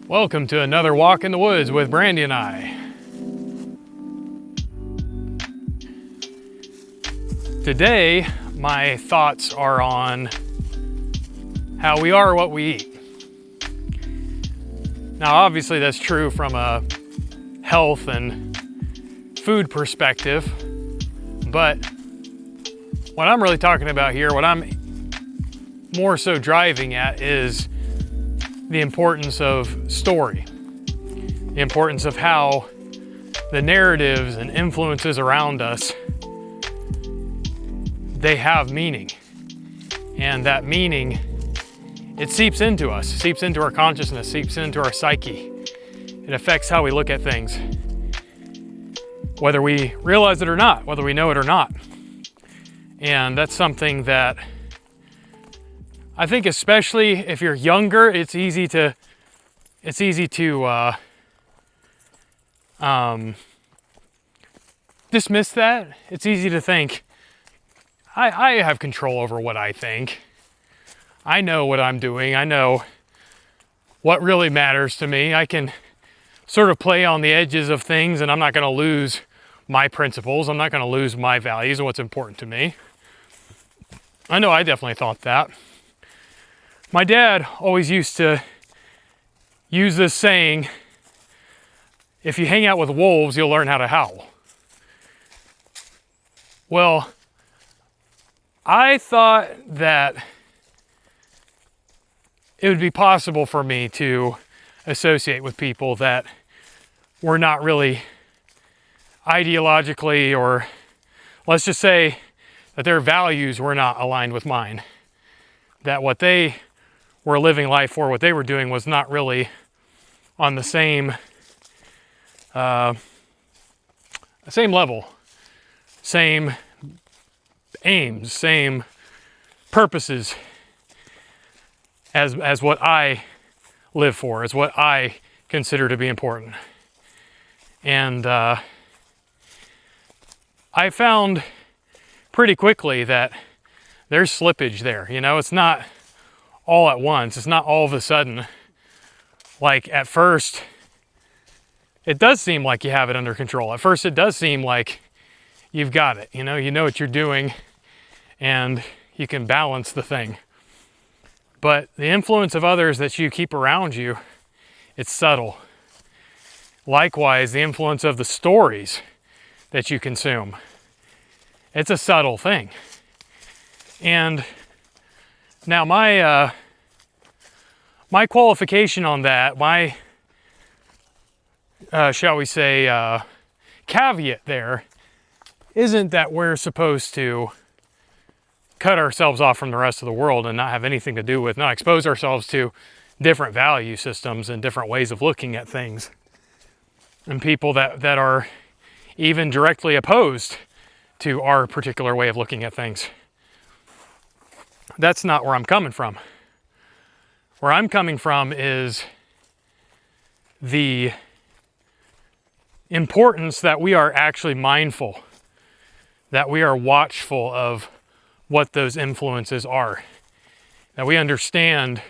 Welcome to another walk in the woods with Brandy and I. Today, my thoughts are on how we are what we eat. Now, obviously that's true from a health and food perspective, but what I'm really talking about here, what I'm more so driving at is the importance of story, the importance of how the narratives and influences around us, they have meaning. And that meaning, it seeps into us, seeps into our consciousness, seeps into our psyche. It affects how we look at things, whether we realize it or not, whether we know it or not. And that's something that I think, especially if you're younger, it's easy to dismiss that. It's easy to think, I have control over what I think. I know what I'm doing. I know what really matters to me. I can sort of play on the edges of things, and I'm not going to lose my principles. I'm not going to lose my values and what's important to me. I know I definitely thought that. My dad always used to use this saying, if you hang out with wolves, you'll learn how to howl. Well, I thought that it would be possible for me to associate with people that were not really ideologically, or let's just say that their values were not aligned with mine. That what they were living life for, what they were doing, was not really on the same level, same aims, same purposes as what I live for, as what I consider to be important. And I found pretty quickly that there's slippage there. You know, it's not all at once. It's not all of a sudden. Like at first, it does seem like you have it under control. At first, it does seem like you've got it. You know what you're doing, and you can balance the thing. But the influence of others that you keep around you, it's subtle. Likewise, the influence of the stories that you consume, it's a subtle thing. And now my qualification on that, my shall we say caveat there, isn't that we're supposed to cut ourselves off from the rest of the world and not have anything to do with, not expose ourselves to different value systems and different ways of looking at things, and people that are even directly opposed to our particular way of looking at things. That's not where I'm coming from. Where I'm coming from is the importance that we are actually mindful, that we are watchful of what those influences are, that we understand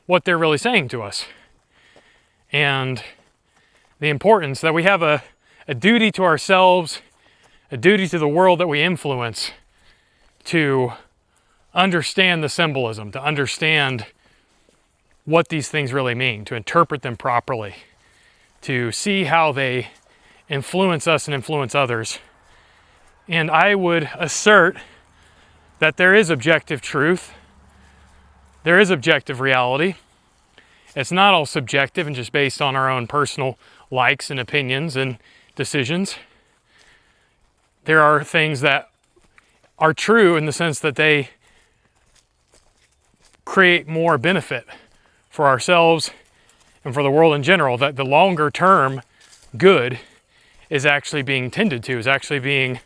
what they're really saying to us, and the importance that we have a duty to ourselves, a duty to the world that we influence, to understand the symbolism, to understand what these things really mean, to interpret them properly, to see how they influence us and influence others. And I would assert that there is objective truth, there is objective reality. It's not all subjective and just based on our own personal likes and opinions and decisions. There are things that are true in the sense that they create more benefit for ourselves and for the world in general, that the longer term good is actually being tended to, is actually being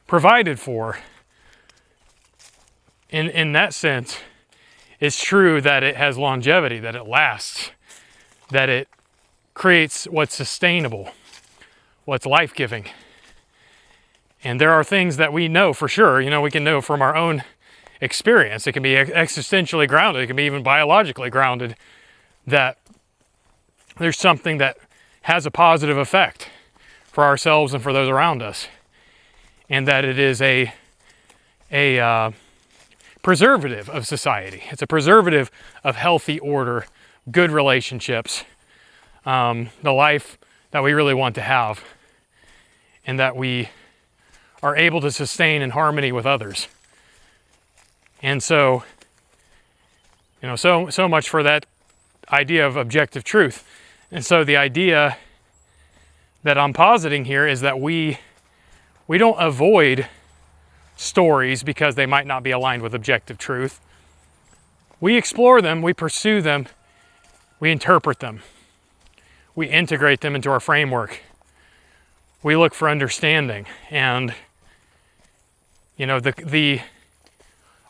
provided for. In that sense, it's true that it has longevity, that it lasts, that it creates what's sustainable, what's life-giving. And there are things that we know for sure, we can know from our own experience. It can be existentially grounded. It can be even biologically grounded, that there's something that has a positive effect for ourselves and for those around us, and that it is a preservative of society. It's a preservative of healthy order, good relationships, the life that we really want to have, and that we are able to sustain in harmony with others. And so, so much for that idea of objective truth. And so the idea that I'm positing here is that we don't avoid stories because they might not be aligned with objective truth. We explore them, we pursue them, we interpret them, we integrate them into our framework. We look for understanding, and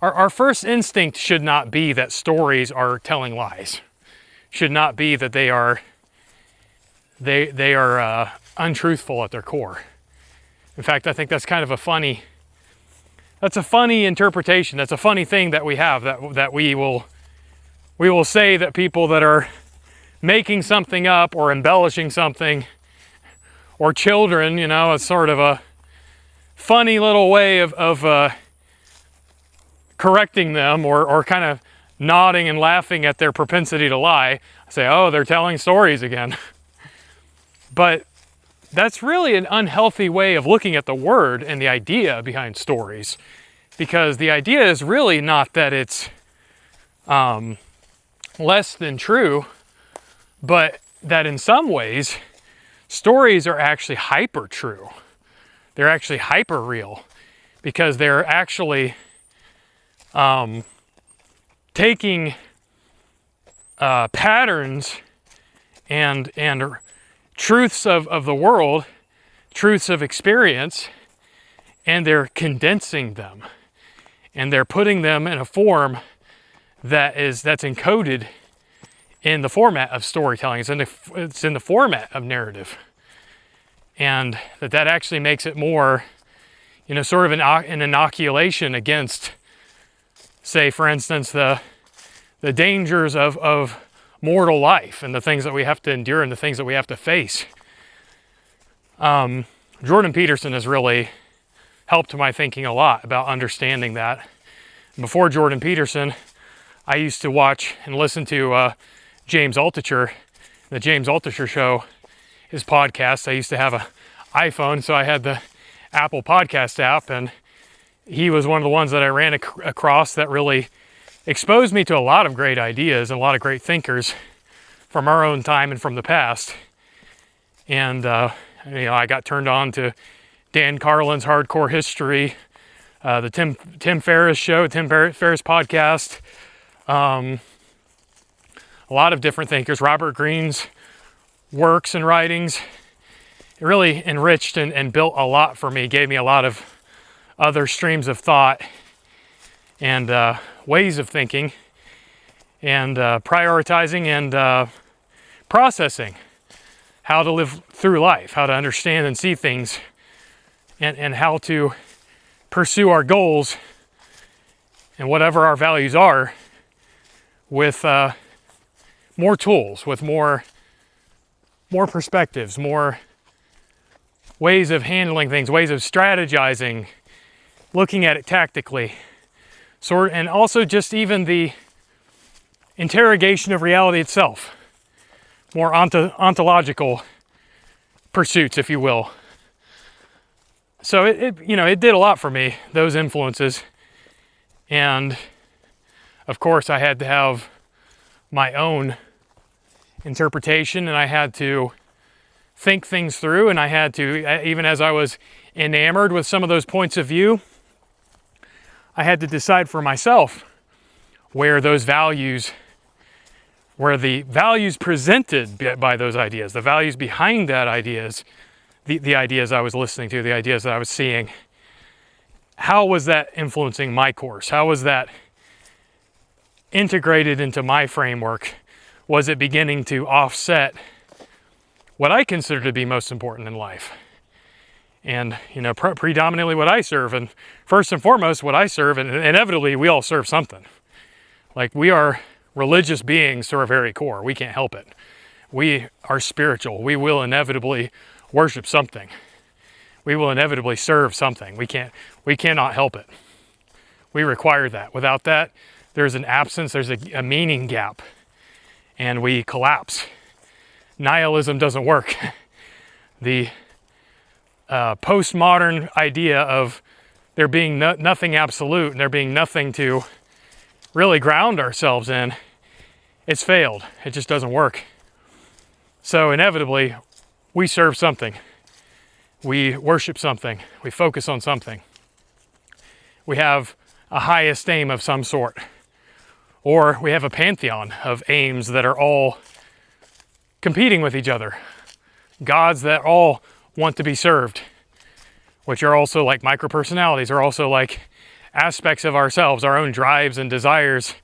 our first instinct should not be that stories are telling lies. Should not be that they are untruthful at their core. In fact, I think that's kind of a funny interpretation. That's a funny thing that we have, that we will say that people that are making something up or embellishing something, or children, it's sort of a funny little way of correcting them, or kind of nodding and laughing at their propensity to lie. Say, oh, they're telling stories again. But that's really an unhealthy way of looking at the word and the idea behind stories, because the idea is really not that it's less than true, but that in some ways stories are actually hyper true. They're actually hyper real, because they're actually taking patterns and truths of the world, truths of experience, and they're condensing them, and they're putting them in a form that's encoded in the format of storytelling. It's in the format of narrative, and that actually makes it more, sort of an inoculation against, say, for instance, the dangers of mortal life and the things that we have to endure and the things that we have to face. Jordan Peterson has really helped my thinking a lot about understanding that. Before Jordan Peterson, I used to watch and listen to James Altucher, the James Altucher Show, his podcast. I used to have an iPhone, so I had the Apple Podcast app, and he was one of the ones that I ran across that really exposed me to a lot of great ideas and a lot of great thinkers from our own time and from the past. And I got turned on to Dan Carlin's Hardcore History, the Tim Ferriss show, Tim Ferriss podcast, a lot of different thinkers, Robert Greene's works and writings. It really enriched and built a lot for me, gave me a lot of other streams of thought and ways of thinking and prioritizing and processing how to live through life, how to understand and see things, and how to pursue our goals and whatever our values are with more tools, with more perspectives, more ways of handling things, ways of strategizing, looking at it tactically. And also just even the interrogation of reality itself, more ontological pursuits, if you will. So it did a lot for me, those influences. And of course I had to have my own interpretation, and I had to think things through, and I had to, even as I was enamored with some of those points of view, I had to decide for myself where the values presented by those ideas, the values behind that ideas, the ideas I was listening to, the ideas that I was seeing, how was that influencing my course? How was that integrated into my framework? Was it beginning to offset what I consider to be most important in life? And, predominantly what I serve, and first and foremost what I serve, and inevitably we all serve something. Like, we are religious beings to our very core. We can't help it. We are spiritual. We will inevitably worship something. We will inevitably serve something. We cannot help it. We require that. Without that, there's an absence, there's a meaning gap, and we collapse. Nihilism doesn't work. The postmodern idea of there being nothing absolute and there being nothing to really ground ourselves in, it's failed. It just doesn't work. So inevitably, we serve something. We worship something. We focus on something. We have a high esteem of some sort. Or we have a pantheon of aims that are all competing with each other. Gods that all want to be served, which are also like micro-personalities, are also like aspects of ourselves, our own drives and desires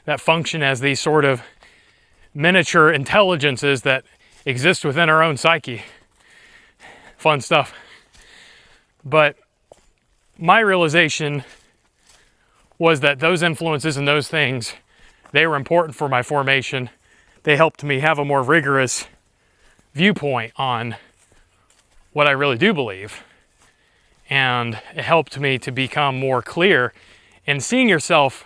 that function as these sort of miniature intelligences that exist within our own psyche. Fun stuff. But my realization was that those influences and those things, they were important for my formation. They helped me have a more rigorous viewpoint on what I really do believe. And it helped me to become more clear in seeing yourself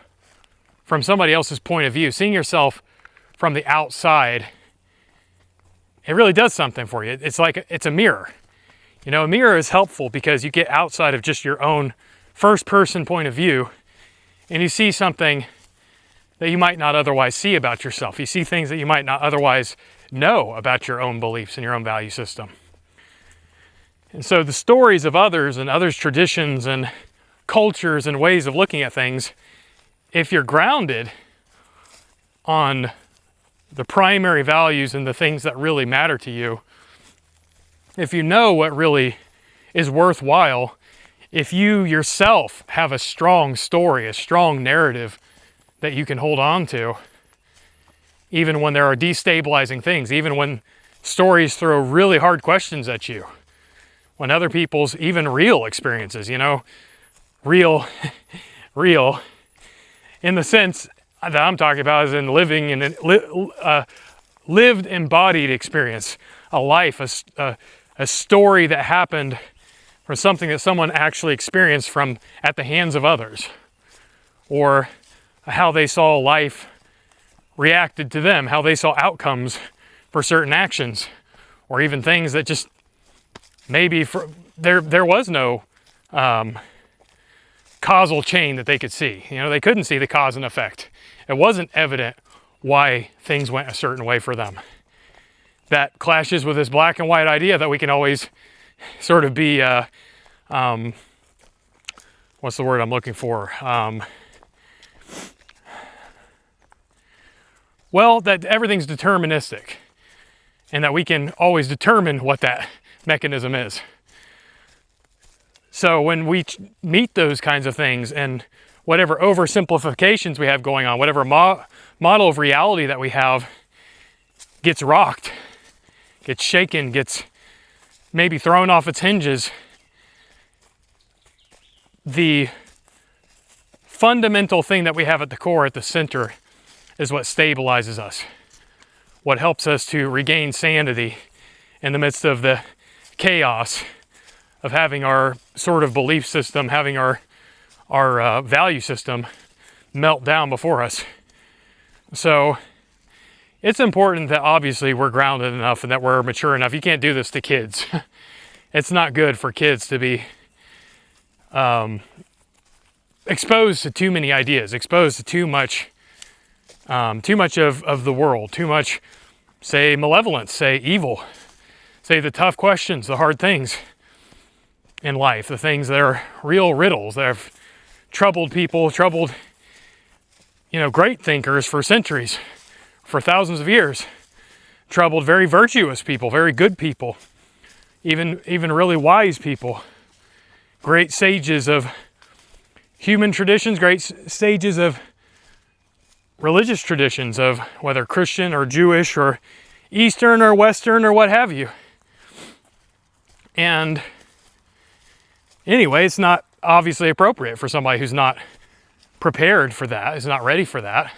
from somebody else's point of view, seeing yourself from the outside. It really does something for you. It's like, it's a mirror. You know, a mirror is helpful because you get outside of just your own first person point of view and you see something that you might not otherwise see about yourself. You see things that you might not otherwise know about your own beliefs and your own value system. And so the stories of others and others' traditions and cultures and ways of looking at things, if you're grounded on the primary values and the things that really matter to you, if you know what really is worthwhile, if you yourself have a strong story, a strong narrative that you can hold on to, even when there are destabilizing things, even when stories throw really hard questions at you, when other people's even real experiences, you know, real in the sense that I'm talking about is in living in a lived embodied experience, a life, a story that happened from something that someone actually experienced from at the hands of others, or how they saw life reacted to them, how they saw outcomes for certain actions, or even things that just maybe there was no causal chain that they could see. You know, they couldn't see the cause and effect. It wasn't evident why things went a certain way for them. That clashes with this black and white idea that we can always sort of be, what's the word I'm looking for? Well, that everything's deterministic and that we can always determine what that mechanism is. So when we meet those kinds of things and whatever oversimplifications we have going on, whatever model of reality that we have gets rocked, gets shaken, gets maybe thrown off its hinges, the fundamental thing that we have at the core, at the center, is what stabilizes us, what helps us to regain sanity in the midst of the chaos of having our sort of belief system, having our value system melt down before us. So it's important that obviously we're grounded enough and that we're mature enough. You can't do this to kids. It's not good for kids to be exposed to too many ideas, exposed to too much of the world, too much, say, malevolence, say, evil, say, the tough questions, the hard things in life, the things that are real riddles that have troubled people, troubled, great thinkers for centuries, for thousands of years, troubled very virtuous people, very good people, even really wise people, great sages of human traditions, great sages of religious traditions, of whether Christian or Jewish or Eastern or Western or what have you. And anyway, it's not obviously appropriate for somebody who's not prepared for that, is not ready for that.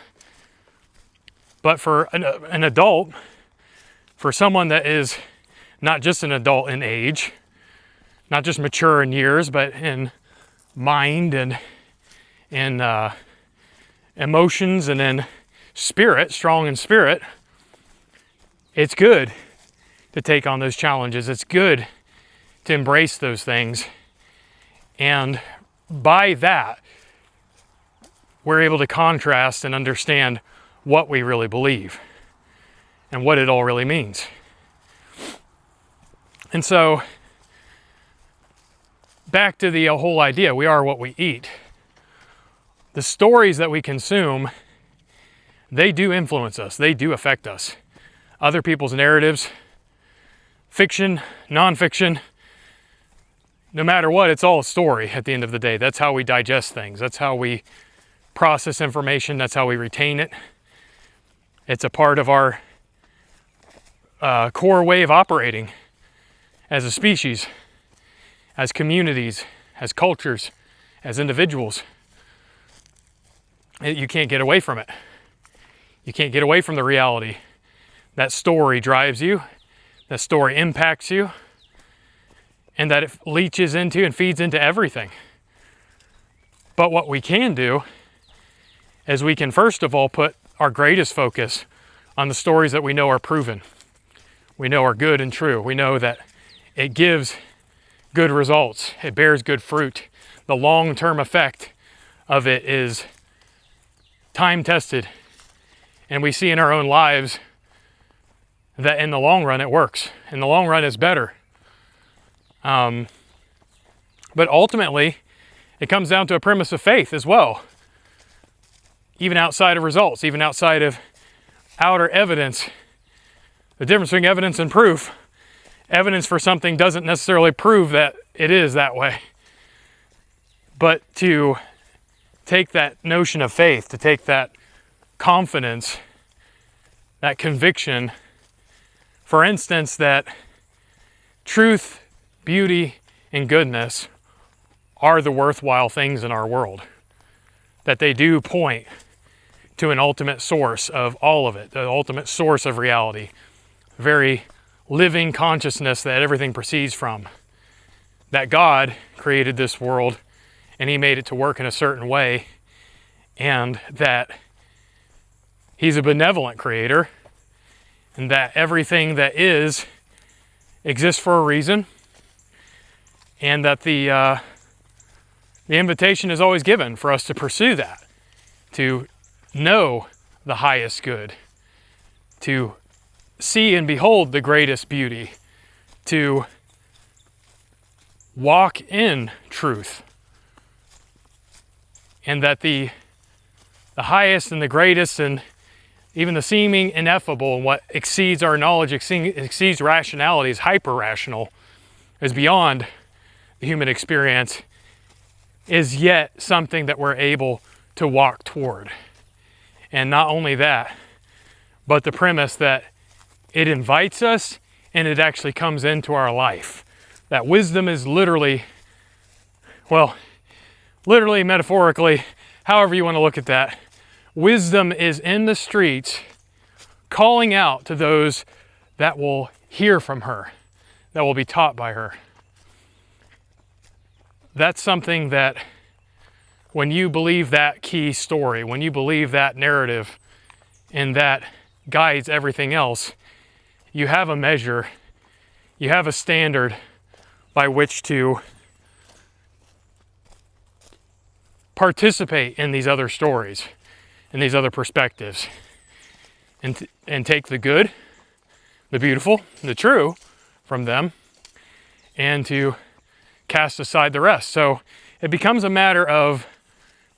But for an adult for someone that is not just an adult in age, not just mature in years, but in mind and in emotions and in spirit, strong in spirit, it's good to take on those challenges. It's good to embrace those things. And by that, we're able to contrast and understand what we really believe and what it all really means. And so, back to the whole idea, we are what we eat. The stories that we consume, they do influence us. They do affect us. Other people's narratives, fiction, nonfiction, no matter what, it's all a story at the end of the day. That's how we digest things. That's how we process information. That's how we retain it. It's a part of our core way of operating as a species, as communities, as cultures, as individuals. You can't get away from it. You can't get away from the reality. That story drives you. That story impacts you. And that it leaches into and feeds into everything. But what we can do is we can first of all put our greatest focus on the stories that we know are proven. We know are good and true. We know that it gives good results. It bears good fruit. The long-term effect of it is time-tested. And we see in our own lives that in the long run it works. In the long run it's better. But ultimately, it comes down to a premise of faith as well. Even outside of results, even outside of outer evidence. The difference between evidence and proof. Evidence for something doesn't necessarily prove that it is that way. But to take that notion of faith, to take that confidence, that conviction, for instance, that truth, beauty, and goodness are the worthwhile things in our world. That they do point to an ultimate source of all of it, the ultimate source of reality, very living consciousness that everything proceeds from. That God created this world and He made it to work in a certain way, and that He's a benevolent creator, and that everything that is exists for a reason, and that the invitation is always given for us to pursue that, to know the highest good, to see and behold the greatest beauty, to walk in truth, and that the highest and the greatest and even the seeming ineffable and what exceeds our knowledge, exceeds rationality, is hyper-rational, is beyond the human experience, is yet something that we're able to walk toward. And not only that, but the premise that it invites us and it actually comes into our life. That wisdom is literally, metaphorically, however you want to look at that, wisdom is in the streets calling out to those that will hear from her, that will be taught by her. That's something that when you believe that key story, when you believe that narrative, and that guides everything else, you have a measure, you have a standard by which to participate in these other stories, in these other perspectives, and take the good, the beautiful, the true from them, and to cast aside the rest. So it becomes a matter of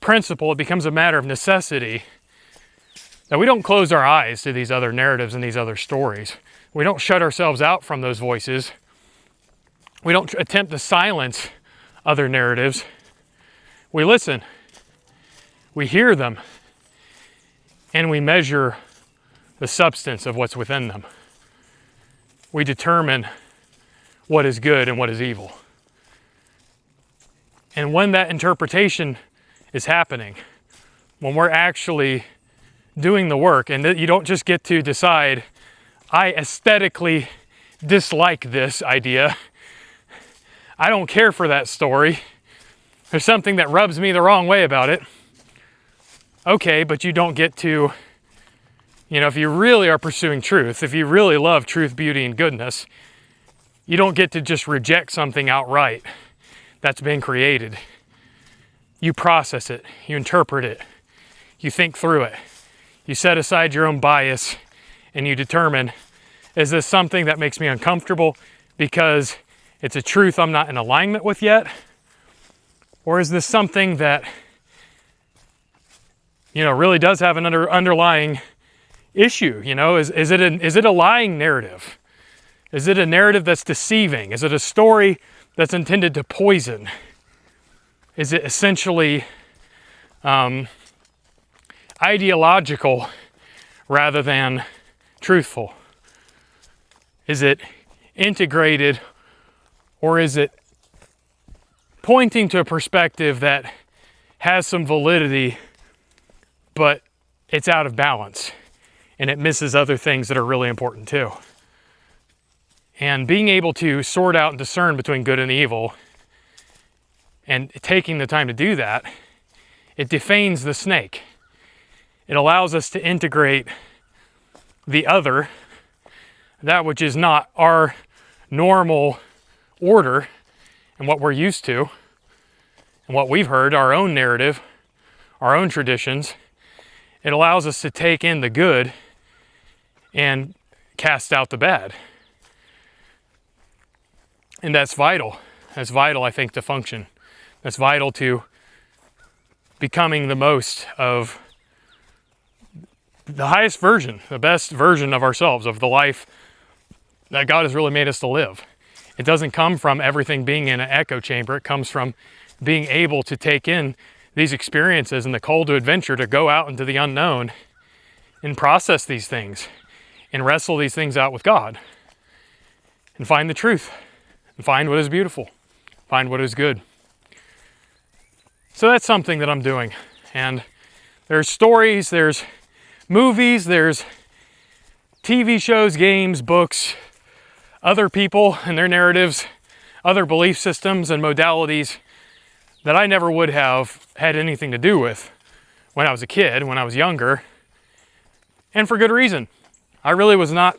principle, it becomes a matter of necessity that we don't close our eyes to these other narratives and these other stories. We don't shut ourselves out from those voices. We don't attempt to silence other narratives. We listen, we hear them, and we measure the substance of what's within them. We determine what is good and what is evil. And when that interpretation is happening, when we're actually doing the work, and you don't just get to decide, I aesthetically dislike this idea. I don't care for that story. There's something that rubs me the wrong way about it. Okay, but you don't get to, if you really are pursuing truth, if you really love truth, beauty, and goodness, you don't get to just reject something outright that's been created. You process it, you interpret it, you think through it, you set aside your own bias, and you determine, is this something that makes me uncomfortable because it's a truth I'm not in alignment with yet? Or is this something that, really does have an underlying issue? Is it a lying narrative? Is it a narrative that's deceiving? Is it a story that's intended to poison? Is it essentially ideological rather than truthful? Is it integrated, or is it pointing to a perspective that has some validity, but it's out of balance and it misses other things that are really important too? And being able to sort out and discern between good and evil, and taking the time to do that, it defames the snake. It allows us to integrate the other, that which is not our normal order and what we're used to and what we've heard, our own narrative, our own traditions. It allows us to take in the good and cast out the bad. And that's vital. That's vital, I think, to function. That's vital to becoming the most of the highest version, the best version of ourselves, of the life that God has really made us to live. It doesn't come from everything being in an echo chamber. It comes from being able to take in these experiences and the call to adventure, to go out into the unknown and process these things and wrestle these things out with God and find the truth and find what is beautiful, find what is good. So that's something that I'm doing. And there's stories, there's movies, there's TV shows, games, books, other people and their narratives, other belief systems and modalities that I never would have had anything to do with when I was a kid, when I was younger, and for good reason. I really was not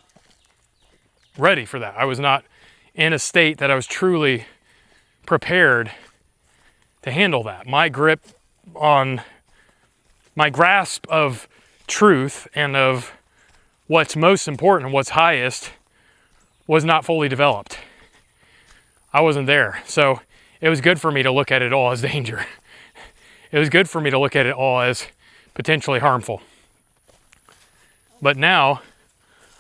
ready for that. I was not in a state that I was truly prepared to handle that. My grasp of truth and of what's most important, what's highest, was not fully developed. I wasn't there. So it was good for me to look at it all as danger. It was good for me to look at it all as potentially harmful. But now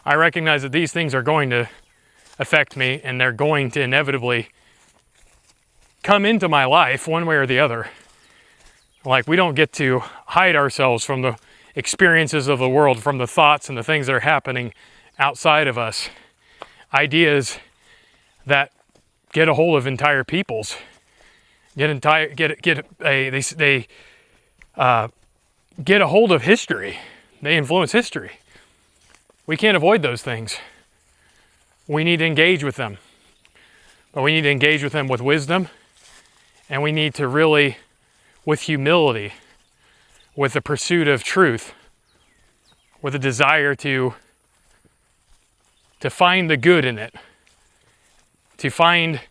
I recognize that these things are going to affect me, and they're going to inevitably come into my life one way or the other. Like, we don't get to hide ourselves from the experiences of the world, from the thoughts and the things that are happening outside of us. Ideas that get a hold of entire peoples, get a hold of history. They influence history. We can't avoid those things. We need to engage with them. But we need to engage with them with wisdom, and we need to really, with humility, with the pursuit of truth, with a desire to find the good in it, to find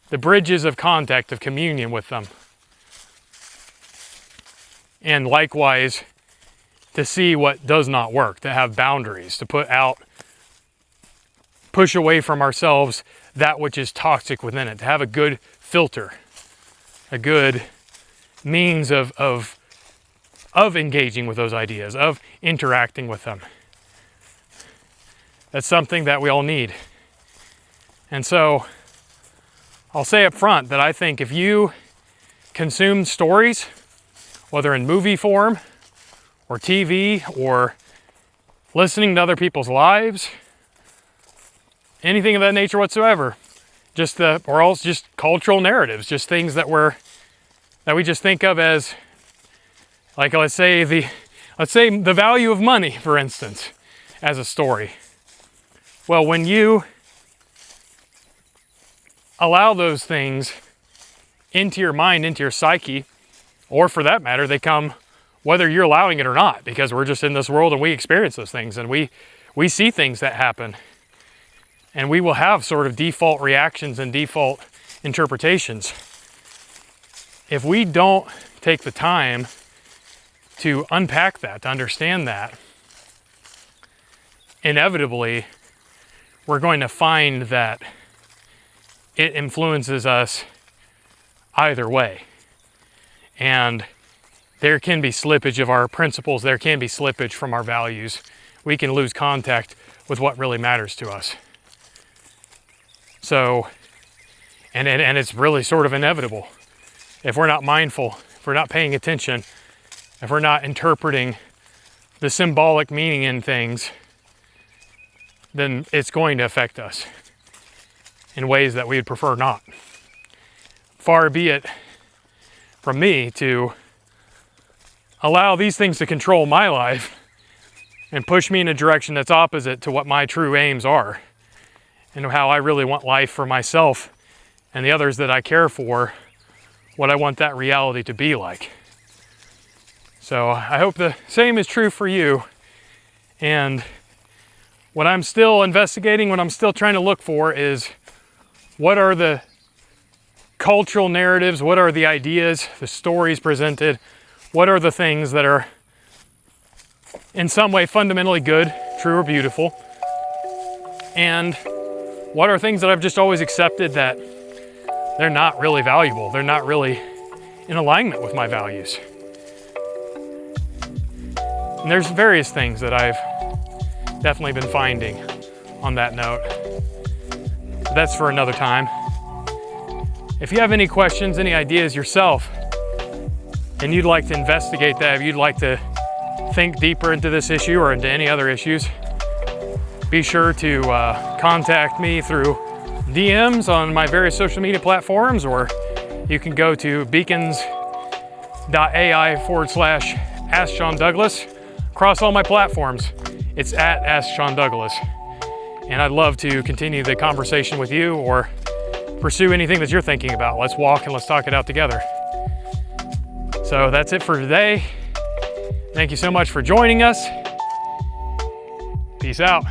the bridges of contact, of communion with them. And likewise, to see what does not work, to have boundaries, to push away from ourselves that which is toxic within it, to have a good filter, a good means of engaging with those ideas, of interacting with them. That's something that we all need. And so I'll say up front that I think if you consume stories, whether in movie form or TV or listening to other people's lives, anything of that nature whatsoever, or else just cultural narratives, just things that we just think of as, like, let's say the value of money, for instance, as a story. Well, when you allow those things into your mind, into your psyche, or for that matter, they come whether you're allowing it or not, because we're just in this world and we experience those things and we see things that happen. And we will have sort of default reactions and default interpretations. If we don't take the time to unpack that, to understand that, inevitably, we're going to find that it influences us either way. And there can be slippage of our principles, there can be slippage from our values. We can lose contact with what really matters to us. So, and it's really sort of inevitable. If we're not mindful, if we're not paying attention, if we're not interpreting the symbolic meaning in things, then it's going to affect us in ways that we would prefer not. Far be it from me to allow these things to control my life and push me in a direction that's opposite to what my true aims are and how I really want life for myself and the others that I care for, what I want that reality to be like. So I hope the same is true for you. And what I'm still investigating, what I'm still trying to look for is what are the cultural narratives, what are the ideas, the stories presented, what are the things that are in some way fundamentally good, true or beautiful, and what are things that I've just always accepted that they're not really valuable, they're not really in alignment with my values. And there's various things that I've definitely been finding on that note. But that's for another time. If you have any questions, any ideas yourself, and you'd like to investigate that, if you'd like to think deeper into this issue or into any other issues, be sure to contact me through DMs on my various social media platforms, or you can go to beacons.ai/AskSeanDouglas across all my platforms. It's at Ask Sean Douglas. And I'd love to continue the conversation with you or pursue anything that you're thinking about. Let's walk and let's talk it out together. So that's it for today. Thank you so much for joining us. Peace out.